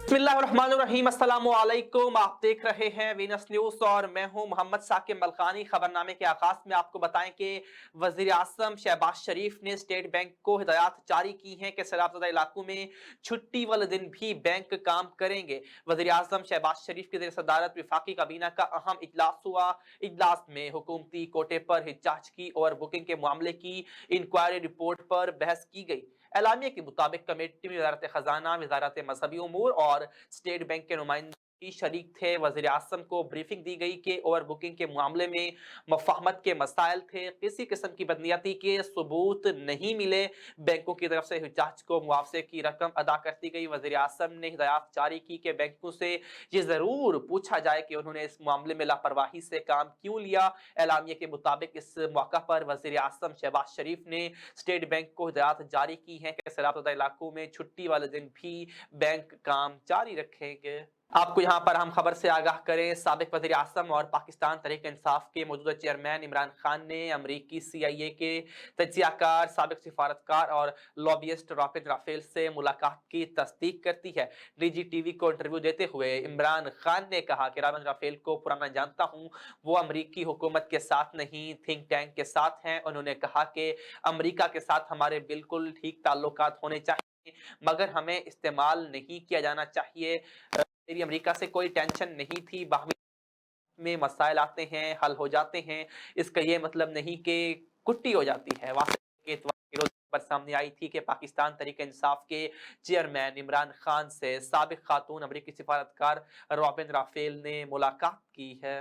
बिस्मिल्लाहिर्रहमानिर्रहीम, अस्सलामु अलैकुम। आप देख रहे हैं वीनस न्यूज़ और मैं हूं मोहम्मद साकिब मलकानी। खबरनामे के आगाज में आपको बताएं कि वज़ीर आज़म शहबाज शरीफ ने स्टेट बैंक को हिदायत जारी की हैं कि सैलाबज़दा इलाकों में छुट्टी वाले दिन भी बैंक काम करेंगे। वज़ीर आज़म शहबाज शरीफ की ज़ेर सदारत वफाकी काबीना का अहम इजलास हुआ। इजलास में हुकूमती कोटे पर हिजाज की और बुकिंग के मामले की इंक्वायरी रिपोर्ट पर बहस की गई। एलामिया के मुताबिक कमेटी में वजारत खजाना, वजारत मजहबी उमूर और स्टेट बैंक के नुमाइंदे शरीक थे। वज़ीर आज़म को ब्रीफिंग दी गई कि ओवर बुकिंग के मामले में मफाहमत के मसाइल थे, किसी किस्म की बदनीयती के सबूत नहीं मिले। बैंकों की तरफ से हुज्जाज को मुआवजे की रकम अदा कर दी गई। वज़ीर आज़म ने हिदायत जारी की कि बैंकों से ये जरूर पूछा जाए कि उन्होंने इस मामले में लापरवाही से काम क्यों लिया। एलामिया के मुताबिक इस मौका पर वज़ीर आज़म शहबाज शरीफ ने स्टेट बैंक को हिदायत जारी की है कि सैलाबज़दा इलाकों में छुट्टी वाले दिन भी बैंक काम जारी रखेंगे। आपको यहाँ पर हम खबर से आगाह करें, साबिक वज़ीर आज़म और पाकिस्तान तहरीक इंसाफ के मौजूदा चेयरमैन इमरान खान ने अमरीकी CIA के तज्जियाकार, साबिक सिफारतकार और लॉबियस्ट राफेल से मुलाकात की तस्दीक करती है। निजी TV को इंटरव्यू देते हुए इमरान खान ने कहा कि राफेल को पुराना जानता हूँ, वो अमरीकी हुकूमत के साथ नहीं, थिंक टैंक के साथ हैं। उन्होंने कहा कि अमरीका के साथ हमारे बिल्कुल ठीक ताल्लुकात होने चाहिए, मगर हमें इस्तेमाल नहीं किया जाना चाहिए। मेरी अमेरिका से कोई टेंशन नहीं थी, बाहमी में मसाइल आते हैं, हल हो जाते हैं, इसका ये मतलब नहीं कि कुट्टी हो जाती है। वाक़ई के इतवार की रोज़ पर सामने आई थी कि पाकिस्तान तहरीक इंसाफ के चेयरमैन इमरान खान से साबिक खातून अमरीकी सिफारतकार रॉबिन राफेल ने मुलाकात की है।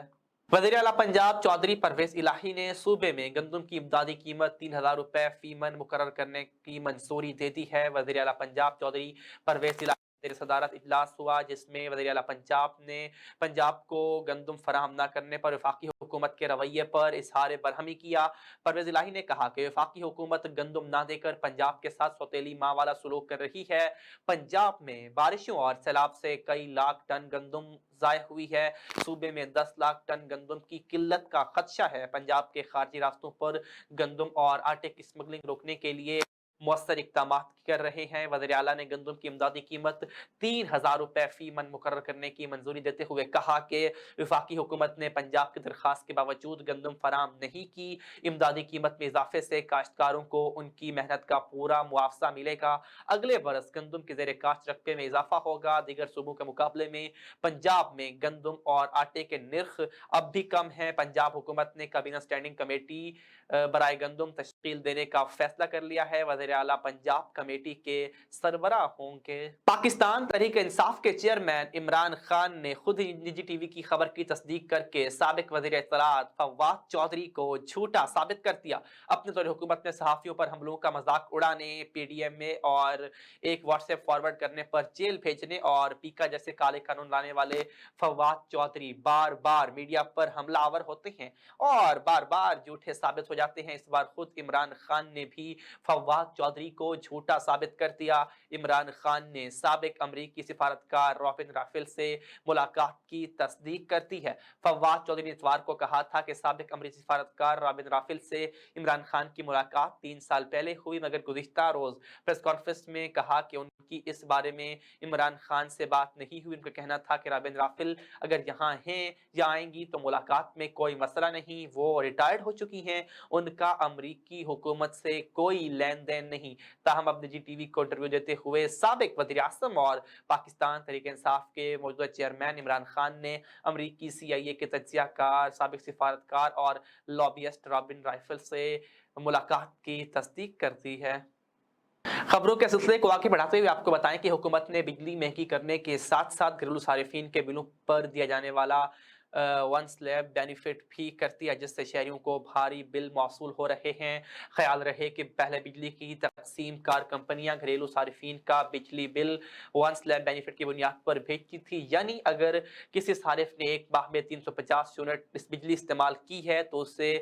वज़ीर आला पंजाब चौधरी परवेज इलाही ने सूबे में गंदम की इमदादी कीमत 3000 रुपए फी मन मुकर्रर करने की मंजूरी दे दी है। वज़ीर आला पंजाब चौधरी परवेज इलाही की सदारत इजलास हुआ, जिसमें वज़ीर आला पंजाब ने पंजाब को गंदम फराहम न करने पर वफाकी हुकूमत के रवैये पर इजहार बरहमी किया। परवेज इलाही ने कहा कि वफाकी हुकूमत गंदम ना देकर पंजाब के साथ सौतेली माँ वाला सलूक कर रही है। पंजाब में बारिशों और सैलाब से कई लाख टन गंदम ज़ाय हुई है। सूबे में 10 लाख टन गंदम की किल्लत का खदशा है। पंजाब के खारजी रास्तों पर गंदम और आटे की स्मगलिंग रोकने के लिए मौसर इकदाम कर रहे हैं। वज़ीर आला ने गंदम की इमदादी कीमत 3000 रुपए फी मन मुकर्रर करने की मंजूरी देते हुए कहा कि वफाकी हुकूमत ने पंजाब की दरख्वास्त के बावजूद गंदम फराम नहीं की। इमदादी कीमत में इजाफे से काश्तकारों को उनकी मेहनत का पूरा मुआवजा मिलेगा। अगले बरस गंदम के जेर काश्त रकबे में इजाफा होगा। दीगर सूबों के मुकाबले में पंजाब में गंदम और आटे के निर्ख अब भी कम है। पंजाब हुकूमत ने काबीना स्टैंडिंग कमेटी बराए गंदम तश्कील देने का फैसला कर लिया है। वज़ीर आला पंजाब कमेटी के सरबराह होंगे। पाकिस्तान तहरीक इंसाफ के चेयरमैन इमरान खान ने खुद ही निजी TV की खबर की तस्दीक करके साबिक वज़ीर इत्तलात फवाद चौधरी को झूठा साबित कर दिया। अपने दौरे हुकूमत ने सहाफ़ियों पर हमलों का मजाक उड़ाने, PDM में और एक व्हाट्सएप फॉरवर्ड करने पर जेल भेजने और पीका जैसे काले कानून लाने वाले फवाद चौधरी बार बार मीडिया पर हमलावर होते हैं और बार बार झूठे साबित हो जाते हैं। इस बार खुद इमरान खान ने भी फवाद चौधरी को झूठा साबित कर दिया। इमरान खान ने साबिक अमरीकी सिफारतकार रॉबिन राफेल से मुलाकात की तस्दीक कर दी है। फवाद चौधरी ने इतवार को कहा था कि साबिक अमरीकी सिफारतकार रॉबिन राफेल से इमरान खान की मुलाकात 3 साल पहले हुई, मगर गुज़िश्ता रोज प्रेस कॉन्फ्रेंस में कहा कि उनकी इस बारे में इमरान खान से बात नहीं हुई। उनका कहना था कि रॉबिन राफेल अगर यहाँ हैं या आएंगी तो मुलाकात में कोई मसला नहीं, वो रिटायर्ड हो चुकी हैं, उनका अमरीकी हुकूमत से कोई लेन देन नहीं। ताहम अब निजी TV को इंटरव्यू देते हुए साबिक वज़ीर आज़म और पाकिस्तान तहरीक इंसाफ के मौजूदा चेयरमैन इमरान खान ने अमरीकी CIA के तज्जियाकार, साबिक सिफारतकार और लॉबियस्ट रॉबिन राफेल से मुलाकात की तस्दीक कर दी है। खबरों के सिलसिले को आगे बढ़ाते हुए आपको बताएं कि हुकूमत ने बिजली महंगी करने के साथ साथ घरेलू सारिफीन के बिलों पर दिया जाने वाला वन स्लैब बेनिफिट भी कर दिया, जिससे शहरियों को भारी बिल मौसूल हो रहे हैं। ख्याल रहे कि पहले बिजली की तकसीम कार कंपनियां घरेलू सारिफीन का बिजली बिल वन स्लैब बेनिफिट की बुनियाद पर भेजती थी, यानी अगर किसी सारिफ ने एक माह में 350 यूनिट इस बिजली इस्तेमाल की है तो उसे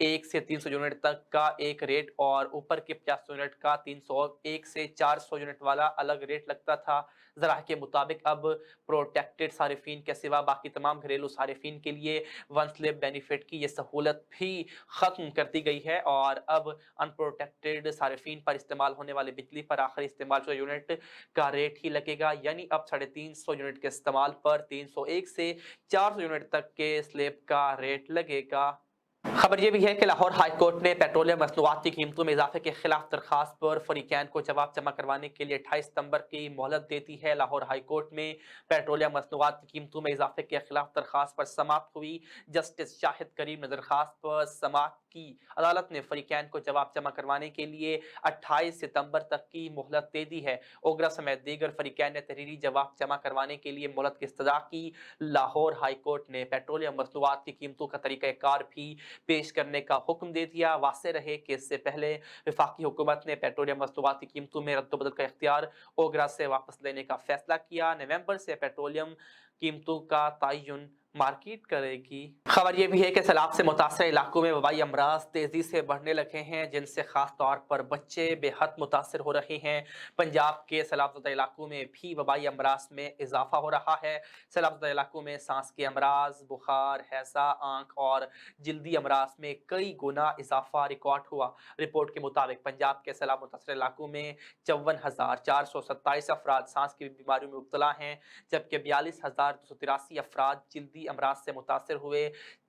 1 से 300 यूनिट तक का एक रेट और ऊपर के 50 यूनिट का 301 से 400 यूनिट वाला अलग रेट लगता था। ज़राह के मुताबिक अब प्रोटेक्टेड सारिफीन के सिवा बाकी तमाम घरेलू सारिफीन सारिफिन के लिए वन स्लिप बेनिफिट की ये सहूलत भी ख़त्म कर दी गई है और अब अनप्रोटेक्टेड सारिफिन पर इस्तेमाल होने वाली बिजली पर आखिरी इस्तेमाल शुदा यूनिट का रेट ही लगेगा, यानी अब 350 यूनिट के इस्तेमाल पर 301 से 400 यूनिट तक के स्लैब का रेट लगेगा। खबर यह भी है कि लाहौर हाई कोर्ट ने पेट्रोलियम मसनूआत की कीमतों में इजाफे के खिलाफ दरखास्त पर फरीकैन को जवाब जमा करवाने के लिए 28 सितंबर की मोहलत देती है। लाहौर हाई कोर्ट में पेट्रोलियम मसनूआत की कीमतों में इजाफे के खिलाफ दरखास्त पर समाप्त हुई। जस्टिस शाहिद करीम ने दरखास्त पर समाप्त की। अदालत ने फरीकैन को जवाब जमा करवाने के लिए 28 सितंबर तक की मोहलत दे दी है। ओगरा समेत दीगर फरीकैन ने तहरीरी जवाब जमा करवाने के लिए मोहलत की इस्तदा की। लाहौर हाई कोर्ट ने पेट्रोलियम मसनूआत की कीमतों का तरीक़ाकार भी पेश करने का हुक्म दे दिया। वाज़ेह रहे कि इससे पहले वफाकी हुकूमत ने पेट्रोलियम मसनूआत की कीमतों में रद्द-ओ-बदल का इख्तियार ओगरा से वापस लेने का फैसला किया। नवंबर से पेट्रोलियम कीमतों का तयन मार्केट करेगी। खबर यह भी है कि सैलाब से मुतासर इलाकों में वबाई अमराज तेजी से बढ़ने लगे हैं, जिनसे खास तौर पर बच्चे बेहद मुतासर हो रहे हैं। पंजाब के सैलाबज़दा इलाकों में भी वबाई अमराज में इजाफा हो रहा है। सैलाबज़दा इलाकों में सांस के अमराज, बुखार, हैजा, आंख और जल्दी अमराज में कई गुना इजाफा रिकॉर्ड हुआ। रिपोर्ट के मुताबिक पंजाब के सैलाब मुतासर इलाकों में 54,427 अफराद सांस की बीमारियों में मुब्तला हैं, जबकि 42,283 अफराद जल्दी अमराज से मुतासर हुए।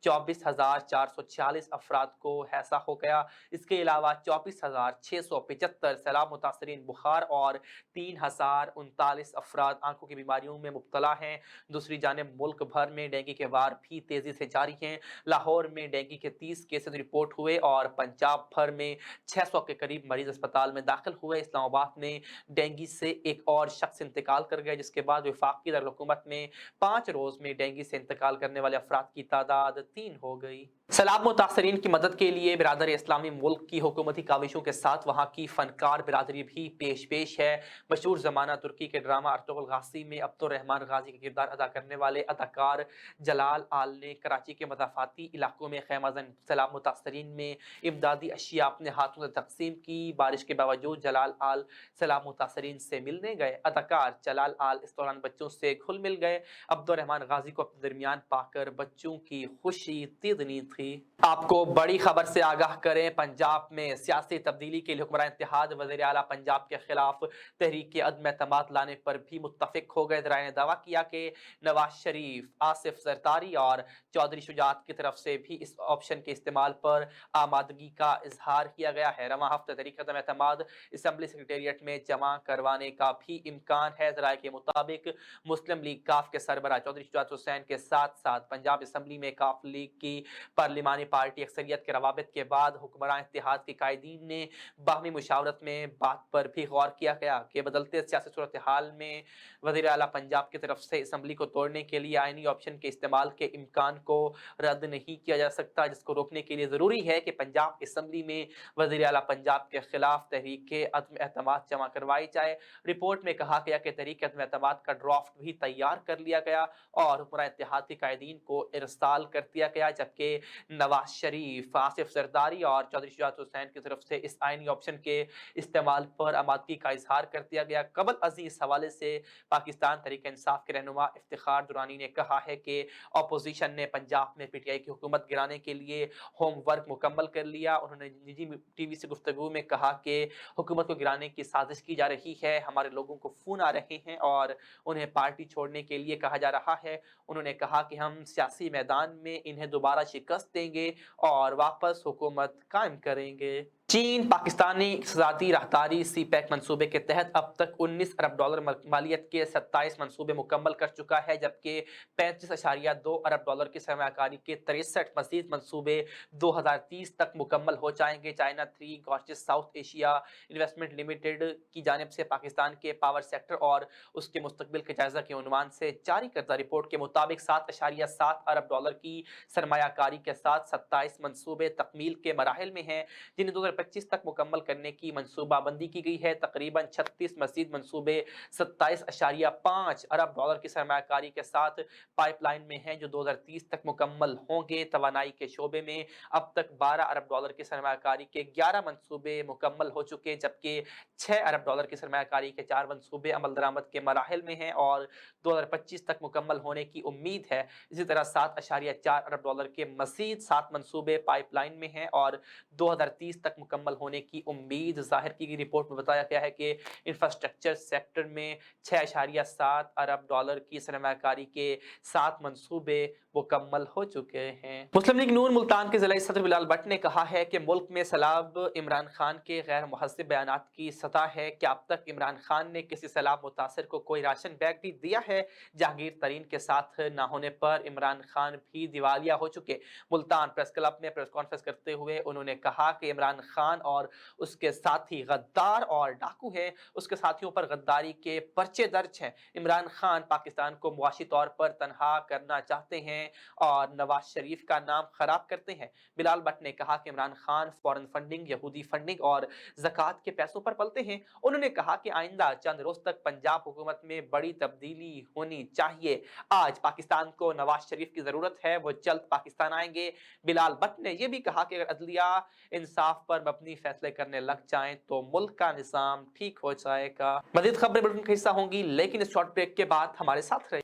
24,446 अफराद को हैजा हो गया। इसके अलावा 24,675 सैलाब मुतासरीन बुखार और 3,039 अफराद आंखों की बीमारियों में मुब्तला हैं। दूसरी जानिब मुल्क भर में डेंगू के वार भी तेजी से जारी हैं। लाहौर में डेंगू के 30 केसेस रिपोर्ट हुए और पंजाब भर में 600 के करीब मरीज अस्पताल में दाखिल हुए। इस्लामाबाद में डेंगू से एक और शख्स इंतकाल कर गए, जिसके बाद वफाकी दारुल-हुकूमत में 5 रोज में डेंगू से इंतकाल करने वाले अफराद की तादाद 3 हो गई। सैलाब मुतासरीन की मदद के लिए बिरादर इस्लामी मुल्क की हुकूमती काविशों के साथ वहाँ की फनकार बिरादरी भी पेश है। मशहूर ज़माना तुर्की के ड्रामा अर्तुगरुल गाज़ी में अब्दुर्रहमान गाज़ी का किरदार अदा करने वाले अदाकार जलाल आल ने कराची के मज़ाफ़ाती इलाकों में ख़ैमाज़न सैलाब मुतासरीन में इमदादी अशिया अपने हाथों से तकसीम की। बारिश के बावजूद जलाल आल सैलाब मुतासरीन से मिलने गए। अदाकार जलाल आल इस दौरान बच्चों से घुल मिल गए। अब्दुर्रहमान गाज़ी को अपने दरमियान पाकर बच्चों की खुशी तिगनी थी। आपको बड़ी खबर से आगाह करें, पंजाब में सियासी तब्दीली के लिए हुक्मरान इत्तेहाद वज़ीर आला पंजाब के खिलाफ तहरीक अदम एतमाद लाने पर भी मुत्तफिक हो गए। ज़राए ने दावा किया कि नवाज शरीफ, आसिफ ज़रदारी और चौधरी शुजात की तरफ से भी इस ऑप्शन के इस्तेमाल पर आमादगी का इजहार किया गया है। रवां हफ्ते तहरीक अदम एतमाद असम्बली सेक्रेटेरिएट में जमा करवाने का भी इम्कान है। ज़राए के मुताबिक मुस्लिम लीग काफ के सरबराह चौधरी शुजात हुसैन के साथ साथ पंजाब असम्बली में काफ लीग की पार्लिमानी पार्टी अक्सरियत के रवाबित के बाद हुक्मरान इत्तेहाद के कायदीन ने बाहमी मुशावरत में बात पर भी गौर किया गया कि बदलते सियासी सूरत हाल में वज़ीर आला पंजाब की तरफ से असम्बली को तोड़ने के लिए आइनी ऑप्शन के इस्तेमाल के इम्कान को रद्द नहीं किया जा सकता, जिसको रोकने के लिए ज़रूरी है कि पंजाब असम्बली में वज़ीर आला पंजाब के खिलाफ तहरीक अदम एतमाद जमा करवाई जाए। रिपोर्ट में कहा गया कि तहरीक अदम एतमाद का ड्राफ्ट भी तैयार कर लिया गया और हुक्मरान इत्तेहाद के कायदीन को इरसाल कर दिया गया, जबकि नवाज शरीफ, आसिफ जरदारी और चौधरी शुजात हुसैन की तरफ से इस आइनी ऑप्शन के इस्तेमाल पर आमादगी का इजहार कर दिया गया। कबल अजी इस हवाले से पाकिस्तान तहरीक इंसाफ के रहनुमा इफ्तिखार दुरानी ने कहा है कि अपोजिशन ने पंजाब में पीटीआई की हुकूमत गिराने के लिए होमवर्क मुकम्मल कर लिया। उन्होंने निजी टीवी से गुफ्तगू में कहा कि हुकूमत को गिराने की साजिश की जा रही है, हमारे लोगों को फोन आ रहे हैं और उन्हें पार्टी छोड़ने के लिए कहा जा रहा है। उन्होंने कहा कि हम सियासी मैदान में इन्हें दोबारा शिकस्त देंगे और वापस हुकूमत कायम करेंगे। चीन पाकिस्तानी इक़्तिसादी राहदारी सी पैक मंसूबे के तहत अब तक 19 अरब डॉलर मालियत के 27 मंसूबे मुकम्मल कर चुका है, जबकि 35.2 अरब डॉलर की सरमायाकारी के 63 मज़ीद मंसूबे 2030 तक मुकम्मल हो जाएंगे। China 3 Gorges south Asia investment limited की जानिब से पाकिस्तान के पावर सेक्टर और उसके मुस्तकबिल के जायजा के उन्वान से जारी करदा रिपोर्ट के मुताबिक 7.7 अरब डॉलर की सरमायाकारी के साथ 27 मंसूबे तकमील के मराहिल में हैं, जिन्हें 2025 2025 तक मुकम्मल करने की मंसूबाबंदी की गई है। तकरीबन 36 मज़ीद मंसूबे 27.5 अरब डॉलर की सरमायाकारी के साथ पाइपलाइन में हैं, जो 2030 तक मुकम्मल होंगे। तवानाई के शोबे में अब तक 12 अरब डॉलर की सरमायाकारी के 11 मंसूबे मुकम्मल हो चुके, जबकि 6 अरब डॉलर की सरमायाकारी के 4 मंसूबे अमल दरामद के मराहिल में हैं और 2025 तक मुकम्मल होने की उम्मीद है। इसी तरह 7.4 अरब डॉलर के मजीद 7 मंसूबे पाइपलाइन में हैं और 2030 तक मुकम्मल होने की उम्मीद जाहिर की गई। रिपोर्ट में बताया गया है कि इंफ्रास्ट्रक्चर सेक्टर में 6.7 अरब डॉलर की सरमायाकारी के 7 मंसूबे मुकम्मल हो चुके हैं। मुस्लिम लीग नून मुल्तान के ज़िला सदर बिलाल भट्ट ने कहा है कि मुल्क में सैलाब इमरान खान के गैर मुहज़्ज़ब बयानात की सतह है कि अब तक इमरान खान ने किसी सैलाब मुतासिर को कोई राशन बैग भी दिया है। जहांगीर तरीन के साथ न होने पर इमरान खान भी दिवालिया हो चुके। मुल्तान प्रेस क्लब में प्रेस कॉन्फ्रेंस करते हुए उन्होंने कहा कि इमरान खान और उसके साथी गद्दार और डाकू हैं। उसके साथियों पर गद्दारी के पर्चे दर्ज हैं। इमरान खान पाकिस्तान को मुआशी तौर पर तनहा करना चाहते हैं और नवाज शरीफ का नाम खराब करते हैं। बिलाल भट्ट ने कहा कि इमरान खान फॉरेन फंडिंग, यहूदी फंडिंग और ज़कात के पैसों पर पलते हैं। उन्होंने कहा कि आइंदा चंद रोज तक पंजाब हुकूमत में बड़ी तब्दीली होनी चाहिए। आज पाकिस्तान को नवाज शरीफ की जरूरत है, वो जल्द पाकिस्तान आएंगे। बिलाल भट्ट ने यह भी कहा कि अगर अदलिया इंसाफ पर मबनी फैसले करने लग जाएं तो मुल्क का निजाम ठीक हो जाएगा। मजीद खबरें बुलेटिन का हिस्सा होंगी, लेकिन इस शॉर्ट ब्रेक के बाद हमारे साथ रहिए।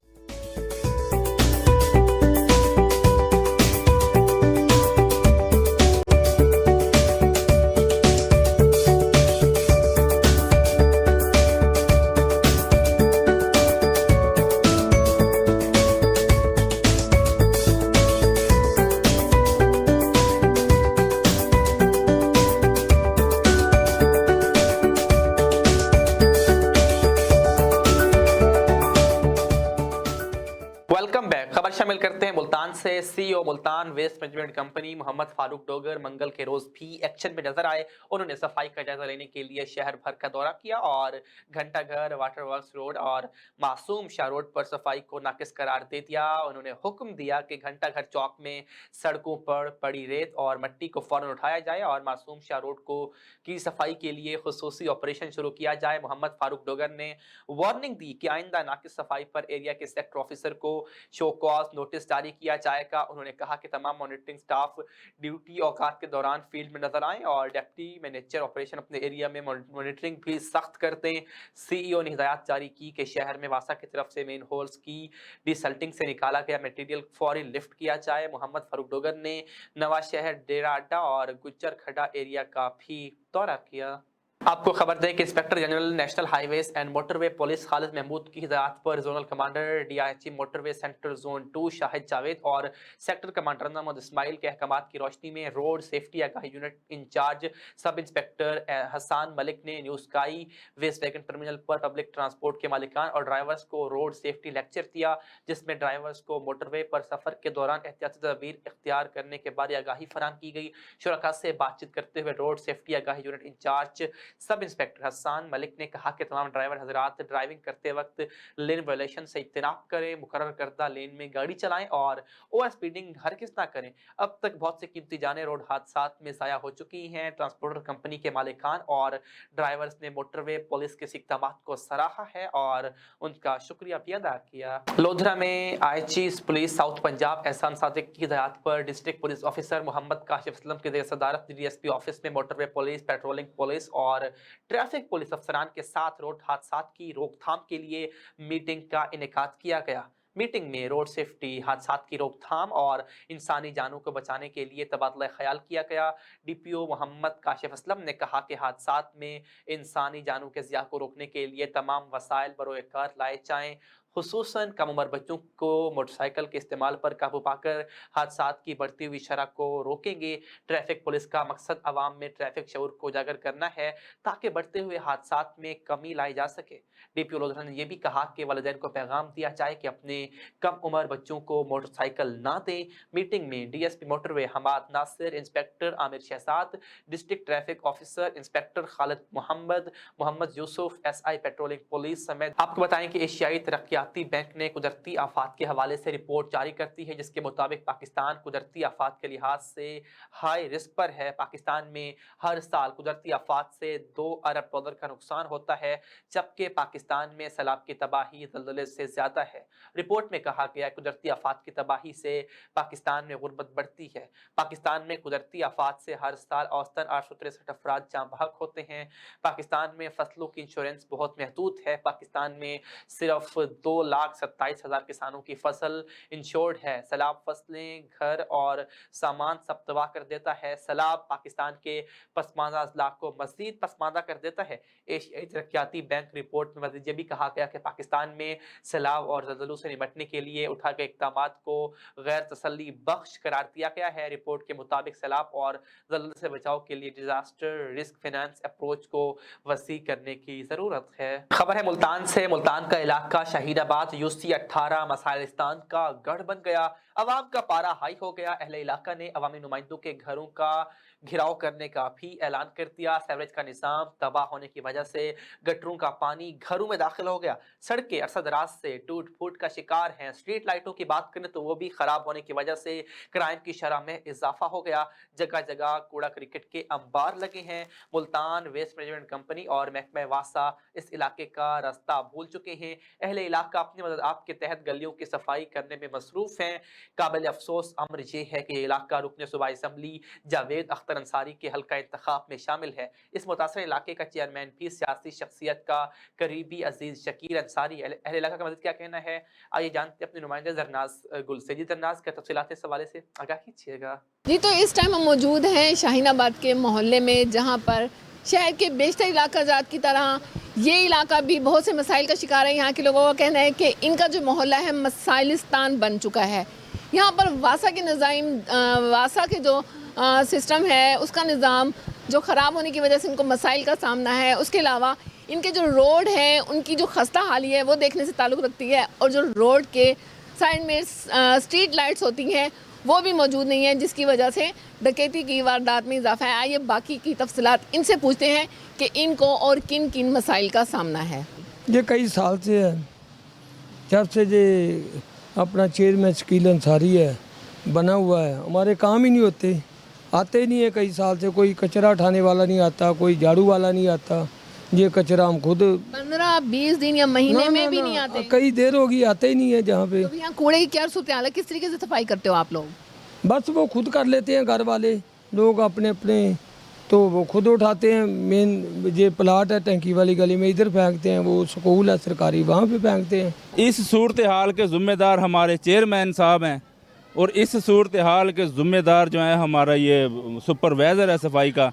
Welcome back. खबर शामिल करते हैं मुल्तान से। CEO Multan waste management company Muhammad Farooq Dogar मंगल के रोज भी एक्शन में नजर आए। उन्होंने सफाई का जायजा लेने के लिए शहर भर का दौरा किया और घंटाघर, वाटर वर्क्स रोड और मासूम शाह रोड पर सफाई को नाकिस करार दे दिया। उन्होंने हुक्म दिया कि घंटाघर चौक में सड़कों पर पड़ी रेत और मट्टी को फौरन उठाया जाए और मासूम शाह रोड को की सफाई के लिए खुसूसी ऑपरेशन शुरू किया जाए। मोहम्मद फारूक डोगर ने वार्निंग दी कि आइंदा नाकिस सफाई पर एरिया के सेक्टर ऑफिसर को शो कॉज नोटिस जारी किया जाएगा। उन्होंने कहा कि तमाम मॉनिटरिंग स्टाफ ड्यूटी औकात के दौरान फील्ड में नजर आएं और डिप्टी मैनेजर ऑपरेशन अपने एरिया में मॉनिटरिंग भी सख्त कर दें। सीईओ ने हिदायत जारी की कि शहर में वासा की तरफ से मेन होल्स की डिसल्टिंग से निकाला गया मटेरियल फौरी लिफ्ट किया जाए। मोहम्मद फारूक डोगर ने नवा शहर, डेरा अड्डा और गुज्जर खड्डा एरिया का भी दौरा किया। आपको खबर दें कि inspector general national highways and motorway police Khalid Mahmood की हिदायत पर zonal commander DIG motorway centre zone 2 Shahid Javed और सेक्टर कमांडर मोहम्मद इस्माइल के अहकामात की रोशनी में रोड सेफ्टी आगाही unit incharge sub inspector Hassan Malik ने new sky west wagon terminal पर पब्लिक ट्रांसपोर्ट के मालिकान और ड्राइवर्स को रोड सेफ्टी लेक्चर दिया, जिसमें ड्राइवर्स को मोटरवे पर सफर के दौरान एहतियाती तदबीर इख्तियार करने के बारे आगाही फराहम की गई। शुरका से बातचीत करते हुए रोड सेफ्टी आगाही unit incharge sub inspector Hassan Malik ने कहा कि तमाम ड्राइवर हजरात ड्राइविंग करते वक्त लेन वायलेशन से इज्तनाब करें, मुकर्रर करदा लेन में गाड़ी चलाएं और ओवर स्पीडिंग हरगिज़ ना करें। अब तक बहुत सी कीमती जानें रोड हादसात में ज़ाया हो चुकी हैं। ट्रांसपोर्टर कंपनी के मालिकान और ड्राइवर्स ने मोटरवे पुलिस के इक़दामात को सराहा है और उनका शुक्रिया भी अदा किया। लोधरा में आईजी पुलिस साउथ पंजाब एहसान सादिक की हिदायत पर district police officer Mohammad Kashif Aslam की सदारत डीएसपी ऑफिस में मोटरवे पुलिस, पेट्रोलिंग पुलिस और ट्रैफिक पुलिस अफसरान के साथ रोड हादसात की रोकथाम के लिए मीटिंग का इनेकाद किया गया। मीटिंग में रोड सेफ्टी, हादसात की रोकथाम और इंसानी जानों को बचाने के लिए तबादला ख्याल किया गया। डीपीओ मोहम्मद काशिफ असलम ने कहा कि हादसात में इंसानी जानों के ज़िया को रोकने के लिए तमाम वसाइल बरोए कार लाए जाएं। खुसूसन कम उम्र बच्चों को मोटरसाइकिल के इस्तेमाल पर काबू पाकर हादसात की बढ़ती हुई शरह को रोकेंगे। ट्रैफिक पुलिस का मकसद आवाम में ट्रैफिक शऊर को उजागर करना है ताकि बढ़ते हुए हादसात में कमी लाई जा सके। डीपीओ लोधरा ने यह भी कहा कि वालिदैन को पैगाम दिया जाए कि अपने कम उम्र बच्चों को मोटरसाइकिल ना दें। मीटिंग में DSP motorway Hammad Nasir, inspector Aamir Shahzad, district traffic officer inspector Khalid Mohammad Yousuf, SI patrolling police समेत आपको बताएं कि एशियाई तरक्की तरक्याती बैंक ने कुदरती आफात के हवाले से रिपोर्ट जारी करती है, जिसके मुताबिक पाकिस्तान कुदरती आफात के लिहाज से हाई रिस्क पर है। पाकिस्तान में हर साल कुदरती आफात से $2 अरब का नुकसान होता है, जबकि पाकिस्तान में सैलाब की तबाही ज़लज़ले से ज़्यादा है। रिपोर्ट में कहा गया है कुदरती आफात की तबाही से पाकिस्तान में गुर्बत बढ़ती है। पाकिस्तान में कुदरती आफात से हर साल औसतन 863 अफराद जाँ बहक होते हैं। पाकिस्तान में फसलों की इंश्योरेंस बहुत महदूद है। पाकिस्तान में सिर्फ 2,27,000 किसानों की फसल इंश्योर्ड है। सैलाब फसलें, घर और सामान सब तबाह कर देता है। सैलाब पाकिस्तान के पसमानदा अजला को मजीद पसमानदा कर देता है। एशियाई तरक्याती बैंक रिपोर्ट में मजीद ये भी कहा गया कि पाकिस्तान में सैलाब और ज़लज़लों से निपटने के लिए उठाए गए इक़दामात को गैर तसल्ली बख्श करार दिया गया है। रिपोर्ट के मुताबिक सैलाब और ज़लज़ले से बचाव के लिए डिजास्टर रिस्क फाइनेंस अप्रोच को वसी करने की ज़रूरत है। खबर है मुल्तान से। मुल्तान का इलाका शहीदाबाद यूसी 18 मसाइलिस्तान का गढ़ बन गया। अवाम का पारा हाई हो गया। अहले इलाका ने अवामी नुमाइंदों के घरों का घिराव करने का भी ऐलान कर दिया। सीवरेज का निज़ाम तबाह होने की वजह से गटरों का पानी घरों में दाखिल हो गया। सड़कें अरसा दराज से टूट फूट का शिकार हैं। स्ट्रीट लाइटों की बात करें तो वो भी खराब होने की वजह से क्राइम की शरह में इजाफा हो गया। जगह जगह कूड़ा क्रिकेट के अंबार लगे हैं। मुल्तान वेस्ट मैनेजमेंट कंपनी और महकमा वासा इस इलाके का रास्ता भूल चुके हैं। अहले इलाका अपनी मदद आप के तहत गलियों की सफाई करने में मसरूफ हैं। काबिल अफसोस अमर ये है कि ये इलाका रुकने सूबाई असम्बली जावेद अख्तर अंसारी के हल्का इंतखाब में शामिल है। इस मुतासर इलाके का चेयरमैन भी सियासी शख्सियत का करीबी अजीज शकीर अंसारी। अहले इलाका का मदद क्या कहना है, आइए जानते अपने नुमाइंदे जरनाज गुल से। जी जरनाज, क्या तफसीलात इस हवाले से आगाह कीजिएगा। जी, तो इस टाइम हम मौजूद हैं शाहीनाबाद के मोहल्ले में, जहां पर शहर के बेशतर इलाका जात की तरह ये इलाका भी बहुत से मसाइल का शिकार है। यहाँ के लोगों का कहना है कि इनका जो मोहल्ला है मसाइलिस्तान बन चुका है। यहाँ पर वासा के निज़ाम, वासा के जो सिस्टम है उसका निज़ाम जो ख़राब होने की वजह से इनको मसाइल का सामना है। उसके अलावा इनके जो रोड हैं उनकी जो खस्ता हाली है वो देखने से ताल्लुक़ रखती है, और जो रोड के साइड में स्ट्रीट लाइट्स होती हैं वो भी मौजूद नहीं है, जिसकी वजह से डकैती की वारदात में इजाफा है। आइए बाकी की तफसीलात इनसे पूछते हैं कि इनको और किन किन मसाइल का सामना है। ये कई साल से है, जब से ये अपना चेयरमैन शकील अंसारी है बना हुआ है, हमारे काम ही नहीं होते, आते ही नहीं है कई साल से। कोई कचरा उठाने वाला नहीं आता, कोई झाड़ू वाला नहीं आता। ये कचरा हम खुद 15-20 दिन या महीने में भी नहीं आते। कई देर होगी, आते ही नहीं है जहाँ पे। तो यहाँ कूड़े की क्या सूरत हाल है, किस तरीके से सफाई करते हो आप लोग? बस वो खुद कर लेते हैं, घर वाले लोग अपने अपने, तो वो खुद उठाते हैं। मेन ये प्लाट है टंकी वाली गली में, इधर फेंकते हैं। वो स्कूल है सरकारी, वहाँ पे फेंकते हैं। इस सूरत हाल के ज़िम्मेदार हमारे चेयरमैन साहब हैं, और इस सूरत हाल के ज़िम्मेदार जो है हमारा ये सुपरवाइज़र है सफाई का,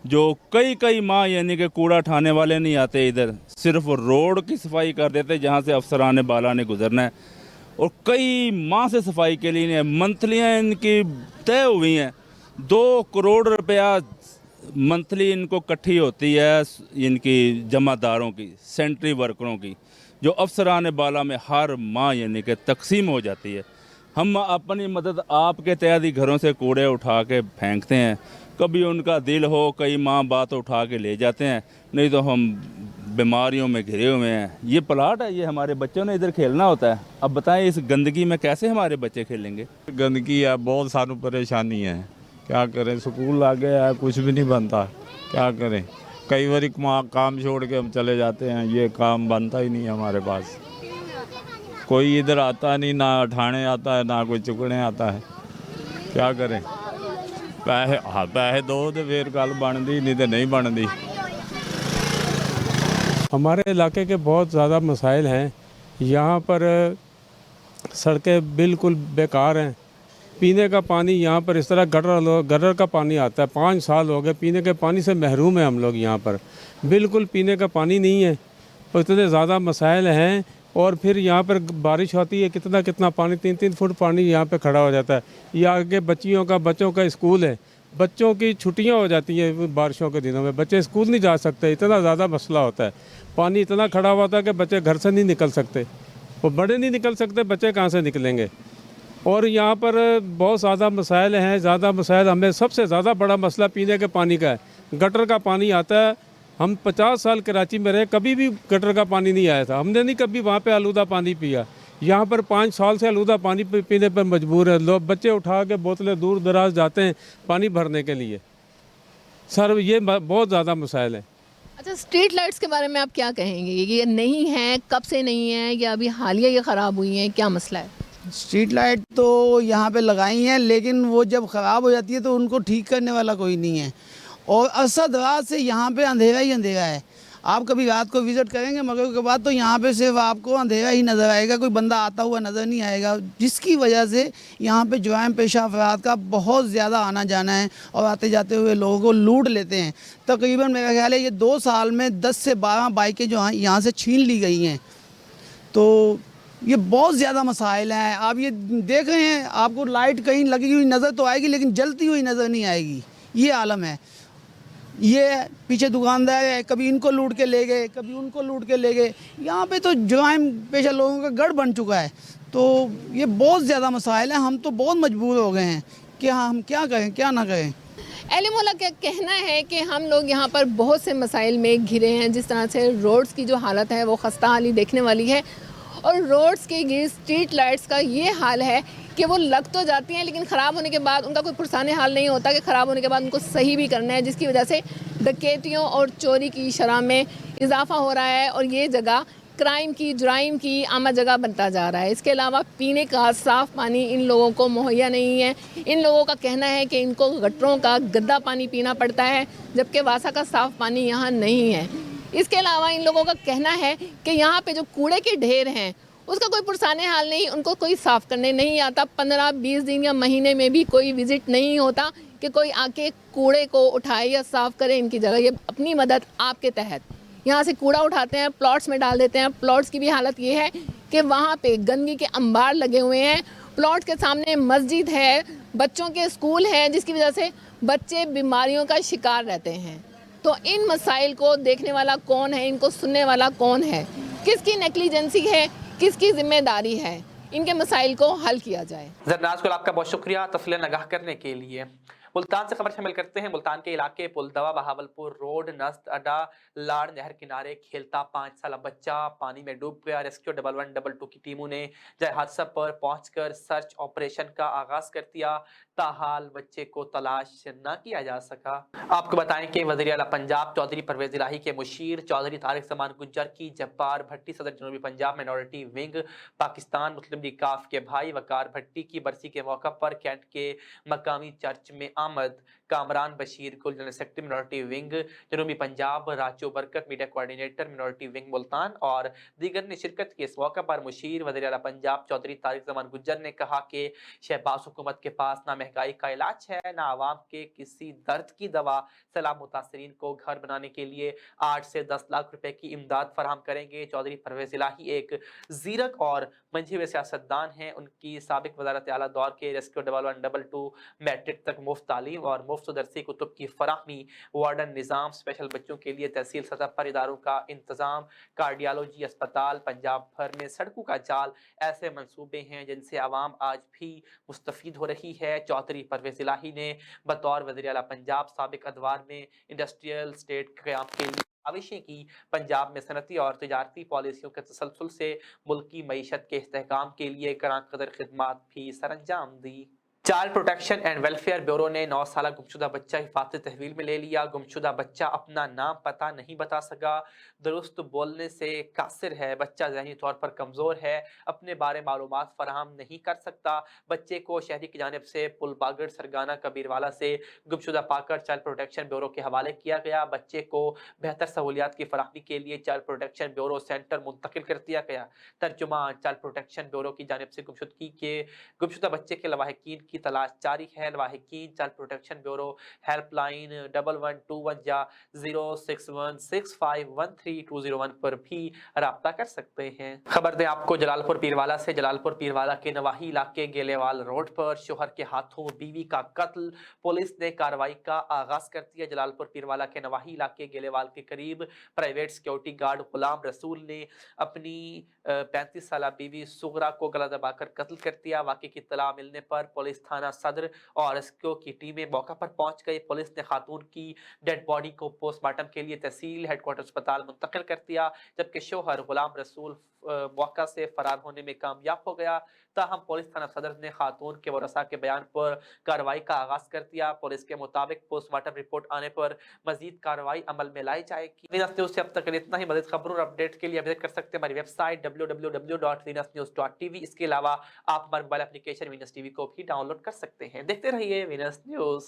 जो कई माह यानी कि कूड़ा उठाने वाले नहीं आते इधर, सिर्फ रोड की सफाई कर देते जहाँ से अफसरान बाला ने गुजरना है। और कई माह से सफाई के लिए मंथलियाँ इनकी तय हुई हैं। 2 करोड़ रुपया मंथली इनको इकट्ठी होती है इनकी जमादारों की, सेंट्री वर्करों की, जो अफसरान बाला में हर माह यानी कि तकसीम हो जाती है। हम अपनी मदद आपके तहत ही घरों से कूड़े उठा के फेंकते हैं। कभी उनका दिल हो, कई माह बात उठा के ले जाते हैं, नहीं तो हम बीमारियों में घिरे हुए हैं। ये प्लाट है, ये हमारे बच्चों ने इधर खेलना होता है। अब बताएं इस गंदगी में कैसे हमारे बच्चे खेलेंगे। गंदगी है, बहुत सारू परेशानी है, क्या करें। स्कूल आ गया है, कुछ भी नहीं बनता, क्या करें। कई बार काम छोड़ के हम चले जाते हैं, ये काम बनता ही नहीं है हमारे पास। कोई इधर आता नहीं, ना उठाने आता है, ना कोई चुकने आता है, क्या करें। पैसे दो तो फिर गल बनती, नहीं तो नहीं बनती। हमारे इलाके के बहुत ज़्यादा मसाइल हैं। यहाँ पर सड़कें बिल्कुल बेकार हैं। पीने का पानी यहाँ पर इस तरह गटर का पानी आता है। 5 साल हो गए पीने के पानी से महरूम है हम लोग। यहाँ पर बिल्कुल पीने का पानी नहीं है, और इतने ज़्यादा मसाइल हैं। और फिर यहाँ पर बारिश होती है, कितना पानी, 3-3 फुट पानी यहाँ पे खड़ा हो जाता है। ये आगे बच्चों का स्कूल है, बच्चों की छुट्टियाँ हो जाती हैं बारिशों के दिनों में, बच्चे स्कूल नहीं जा सकते, इतना ज़्यादा मसला होता है। पानी इतना खड़ा हुआ था कि बच्चे घर से नहीं निकल सकते, वो बड़े नहीं निकल सकते, बच्चे कहाँ से निकलेंगे। और यहाँ पर बहुत ज़्यादा मसाइल हैं। हमें सबसे ज़्यादा बड़ा मसला पीने के पानी का है। गटर का पानी आता है, हम 50 साल कराची में रहे, कभी भी गटर का पानी नहीं आया था। हमने नहीं कभी वहाँ पे आलूदा पानी पिया। यहाँ पर 5 साल से आलूदा पानी पीने पर मजबूर है लोग। बच्चे उठा के बोतलें दूर दराज जाते हैं पानी भरने के लिए। सर ये बहुत ज़्यादा मसाइल है। अच्छा, स्ट्रीट लाइट्स के बारे में आप क्या कहेंगे? ये नहीं है, कब से नहीं है, या अभी हालिया ये ख़राब हुई हैं, क्या मसला है? स्ट्रीट लाइट तो यहाँ पे लगाई हैं, लेकिन वो जब ख़राब हो जाती है तो उनको ठीक करने वाला कोई नहीं है। और असद रात से यहाँ पे अंधेरा ही अंधेरा है। आप कभी रात को विज़िट करेंगे मगरिब के बाद तो यहाँ पे सिर्फ आपको अंधेरा ही नज़र आएगा, कोई बंदा आता हुआ नज़र नहीं आएगा, जिसकी वजह से यहाँ पे जुर्म पेशा अफराद का बहुत ज़्यादा आना जाना है और आते जाते हुए लोगों को लूट लेते हैं। तकरीबन मेरा ख्याल है ये 2 साल में 10 से 12 बाइकें जो हैं यहाँ से छीन ली गई हैं। तो ये बहुत ज़्यादा मसाइल हैं। आप ये देख रहे हैं, आपको लाइट कहीं लगी हुई नज़र तो आएगी लेकिन जलती हुई नज़र नहीं आएगी। ये आलम है। ये पीछे दुकानदार है, कभी इनको लूट के ले गए, कभी उनको लूट के ले गए। यहाँ पे तो जुर्म पेशा लोगों का गढ़ बन चुका है। तो ये बहुत ज़्यादा मसाइल हैं। हम तो बहुत मजबूर हो गए हैं कि हम क्या करें क्या ना करें। अहले मोहल्ला का कहना है कि हम लोग यहाँ पर बहुत से मसाइल में घिरे हैं। जिस तरह से रोड्स की जो हालत है वो खस्ता हाली देखने वाली है, और रोड्स की स्ट्रीट लाइट्स का ये हाल है कि वो लग तो जाती हैं लेकिन ख़राब होने के बाद उनका कोई पुरसाने हाल नहीं होता कि ख़राब होने के बाद उनको सही भी करना है, जिसकी वजह से डकैतियों और चोरी की शरह में इजाफा हो रहा है और ये जगह क्राइम की जुराइम की आमा जगह बनता जा रहा है। इसके अलावा पीने का साफ़ पानी इन लोगों को मुहैया नहीं है। इन लोगों का कहना है कि इनको गटरों का गंदा पानी पीना पड़ता है, जबकि वासा का साफ़ पानी यहाँ नहीं है। इसके अलावा इन लोगों का कहना है कि यहाँ पे जो कूड़े के ढेर हैं उसका कोई पुरसाने हाल नहीं, उनको कोई साफ़ करने नहीं आता। 15-20 दिन या महीने में भी कोई विज़िट नहीं होता कि कोई आके कूड़े को उठाए या साफ़ करे इनकी जगह। ये अपनी मदद आपके तहत यहाँ से कूड़ा उठाते हैं, प्लॉट्स में डाल देते हैं। प्लॉट्स की भी हालत ये है कि वहाँ पे गंदगी के अंबार लगे हुए हैं। प्लॉट के सामने मस्जिद है, बच्चों के स्कूल हैं, जिसकी वजह से बच्चे बीमारियों का शिकार रहते हैं। तो इन मसाइल को देखने वाला कौन है, इनको सुनने वाला कौन है, किसकी नेग्लिजेंसी है, किसकी जिम्मेदारी है, इनके मसाइल को हल किया जाए। जरनाज को आपका बहुत शुक्रिया तफसील नगाह करने के लिए। मुल्तान से खबर शामिल करते हैं। मुल्तान के इलाके पुलदवा बहावलपुर रोड नस्त अड्डा लाड़ नहर किनारे खेलता 5 साल बच्चा पानी में डूब गया। रेस्क्यू 1112 की टीमों ने जय हादसा पर पहुंचकर सर्च ऑपरेशन का आगाज कर दिया, ताहाल बच्चे को तलाश न किया जा सका। आपको बताएं कि वज़ीर आला पंजाब चौधरी परवेज इलाही के मुशीर चौधरी तारिक समान गुज्जर की जब्बार भट्टी सदर जनूबी पंजाब माइनॉरिटी विंग पाकिस्तान मुस्लिम लीग काफ के भाई वकार भट्टी की बरसी के मौका पर कैंट के मकामी चर्च में आमद। कामरान बशीर कुल जनरल सेक्रेटरी मिनॉरिटी विंग जनूबी पंजाब, राजो बरकत media coordinator minority wing Multan और दीगर ने शिरकत की। इस मौका पर मुशीर वज़ीर आला पंजाब चौधरी तारिक समान गुज्जर ने कहा कि शहबाज हुकूमत के पास ना महंगाई का इलाज है, ना आवाम के किसी दर्द की दवा। सैलाब मुतासरीन को घर बनाने के लिए 8 से 10 लाख रुपए की इमदाद फराहम करेंगे। चौधरी परवेज इलाही एक जीरक और मंझे हुए सियासतदान हैं। उनकी साबिक वज़ारत आला दौर के रेस्क्यू 1112 मैट्रिक तक मुफ्त तालीम और मुफ्त दरसी कुतुब की फराहमी, वार्डन निज़ाम, स्पेशल बच्चों के लिए तहसील सतह पर इदारों का इंतजाम, कार्डियोलॉजी अस्पताल, पंजाब भर में सड़कों का जाल, ऐसे मंसूबे हैं जिनसे आवाम आज भी मुस्तफीद हो रही है। चौधरी परवेज इलाही ने बतौर वज़ीर आला पंजाब साबिक अदवार में इंडस्ट्रियल स्टेट के क़याम के लिए काविशें की। पंजाब में सनती और तिजारती पॉलिसियों के तसलसल से मुल्की मईशत के इस्तेहकाम के लिए करां कदर खिदमात भी सरअंजाम दी। Child protection and welfare bureau ने 9 साल गुमशुदा बच्चा हिफाजती तहवील में ले लिया। गुमशुदा बच्चा अपना नाम पता नहीं बता सका, दुरुस्त बोलने से कासिर है, बच्चा ज़हनी तौर पर कमज़ोर है, अपने बारे मालूमात फराहम नहीं कर सकता। बच्चे को शहरी की जानिब से पुलबागड़ सरगाना कबीरवाला से गुमशुदा पाकर चाइल्ड प्रोटेक्शन ब्यूरो के हवाले किया गया। बच्चे को बेहतर सहूलियात की फराहमी के लिए चाइल्ड प्रोटेक्शन ब्यूरो सेंटर मुंतकिल कर दिया गया। तर्जुमान चाइल्ड प्रोटेक्शन ब्यूरो की जानिब से गुमशुदगी के गुमशुदा बच्चे के लवाहिकीन की तलाश जारी है। लवाहिकीन चाइल्ड प्रोटेक्शन ब्यूरो हेल्पलाइन 1121 या 0616513201 पर भी राब्ता कर सकते हैं। खबर दें आपको जलालपुर पीरवाला से। जलालपुर पीरवाला के नवाही इलाके गेलेवाल रोड पर शोहर के हाथों बीवी का कत्ल, पुलिस ने कार्रवाई का आगाज कर दिया। जलालपुर पीरवाला के नवाही इलाके गेलेवाल के करीब private security guard Ghulam Rasool ने अपनी 35 साल बीवी सुगरा को गला दबाकर कत्ल कर दिया। वाक़े की इत्तला मिलने पर पुलिस थाना सदर और रेस्क्यू की टीमें मौका पर पहुंच गई। पुलिस ने खातून की डेड बॉडी को पोस्टमार्टम के लिए तहसील हेडक्वार्टर अस्पताल मुंतकिल कर दिया, जबकि शोहर गुलाम रसूल मौका से फरार होने में कामयाब हो गया। ताहम पुलिस थाना सदर ने खातून के वरसा के बयान पर कार्रवाई का आगाज कर दिया। पुलिस के मुताबिक पोस्टमार्टम रिपोर्ट आने पर मजीद कार्रवाई अमल में लाई जाएगी। वीनस न्यूज से अब तक इतना ही। मजीद खबरों और अपडेट के लिए विजिट कर सकते हैं हमारी वेबसाइट www.venusnews.tv। इसके अलावा आप हमारे मोबाइल एप्लीकेशन वीनस टीवी को भी डाउनलोड कर सकते हैं। देखते रहिए वीनस न्यूज।